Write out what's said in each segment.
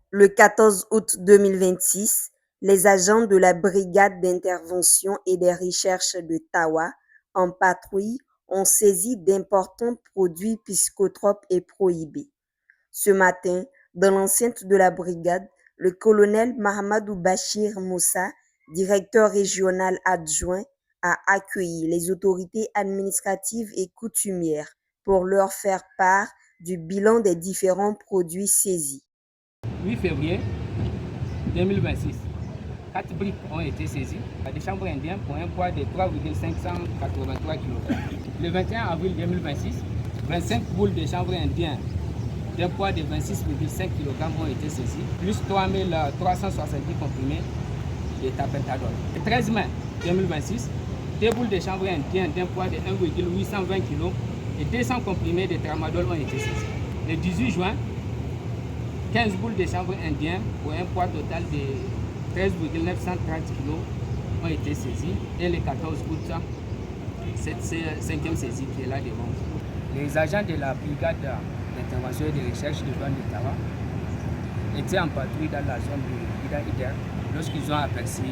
Le 14 août 2026, les agents de la Brigade d'intervention et des recherches de Tawa, en patrouille, ont saisi d'importants produits psychotropes et prohibés. Ce matin, dans l'enceinte de la brigade, le colonel Mahamadou Bachir Moussa, directeur régional adjoint, a accueilli les autorités administratives et coutumières pour leur faire part du bilan des différents produits saisis. 8 février 2026, 4 briques ont été saisies des chambres indiennes pour un poids de 3,583 kg. Le 21 avril 2026, 25 boules de chanvre indien d'un poids de 26,5 kg ont été saisies, plus 3370 comprimés de tapentadol. Le 13 mai 2026, 2 boules de chanvre indien d'un poids de 1,820 kg et 200 comprimés de tramadol ont été saisies. Le 18 juin, 15 boules de chanvre indien pour un poids total de 13,930 kg ont été saisies. Et le 14 août, cette cinquième saisie qui est là devant. Les agents de la brigade d'intervention et de recherche de douane de Tawa étaient en patrouille dans la zone de Ida-Ider lorsqu'ils ont aperçu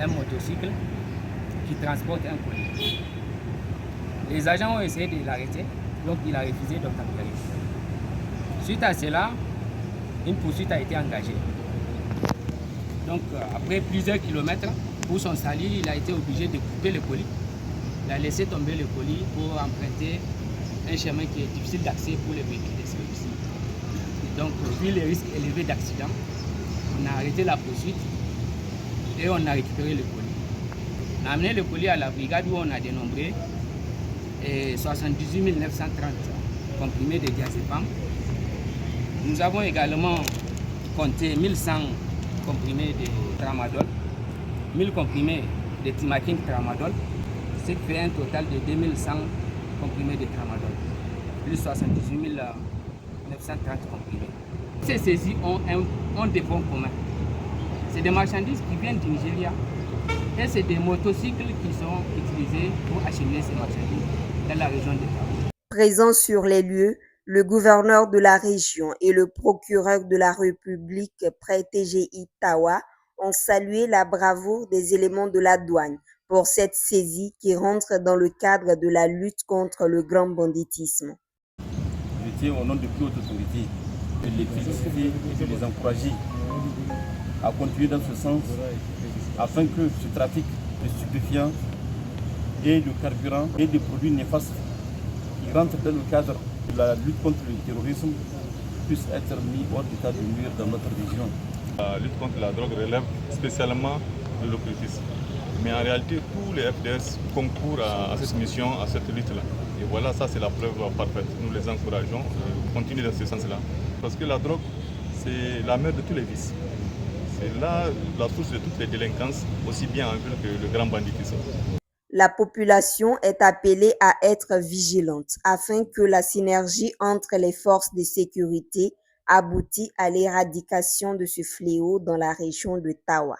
un motocycle qui transporte un colis. Les agents ont essayé de l'arrêter, donc il a refusé d'obtempérer. Suite à cela, une poursuite a été engagée. Donc après plusieurs kilomètres, pour son salut, il a été obligé de couper le colis. Il a laissé tomber le colis pour emprunter un chemin qui est difficile d'accès pour les véhicules de service. Donc vu les risques élevés d'accident, on a arrêté la poursuite et on a récupéré le colis. On a amené le colis à la brigade où on a dénombré 78 930 comprimés de diazépam. Nous avons également compté 1100 comprimés de tramadol, 1000 comprimés de Timaking tramadol, ce qui fait un total de 2100 comprimés de tramadol, plus 78 930 comprimés. Ces saisies ont des points communs. C'est des marchandises qui viennent du Nigeria et c'est des motocycles qui sont utilisés pour acheminer ces marchandises dans la région de Tawa. Présents sur les lieux, le gouverneur de la région et le procureur de la République près TGI Tawa ont salué la bravoure des éléments de la douane pour cette saisie qui rentre dans le cadre de la lutte contre le grand banditisme. Je tiens au nom de toute autorité de les féliciter et de les encourager à continuer dans ce sens afin que ce trafic de stupéfiants et de carburant et de produits néfastes qui rentrent dans le cadre de la lutte contre le terrorisme puisse être mis hors d'état de nuire dans notre région. La lutte contre la drogue relève spécialement de l'occultisme. Mais en réalité, tous les FDS concourent à cette mission, à cette lutte-là. Et voilà, ça c'est la preuve parfaite. Nous les encourageons à continuer dans ce sens-là. Parce que la drogue, c'est la mère de tous les vices. C'est là la source de toutes les délinquances, aussi bien en ville que le grand banditisme. La population est appelée à être vigilante afin que la synergie entre les forces de sécurité aboutisse à l'éradication de ce fléau dans la région de Tawa.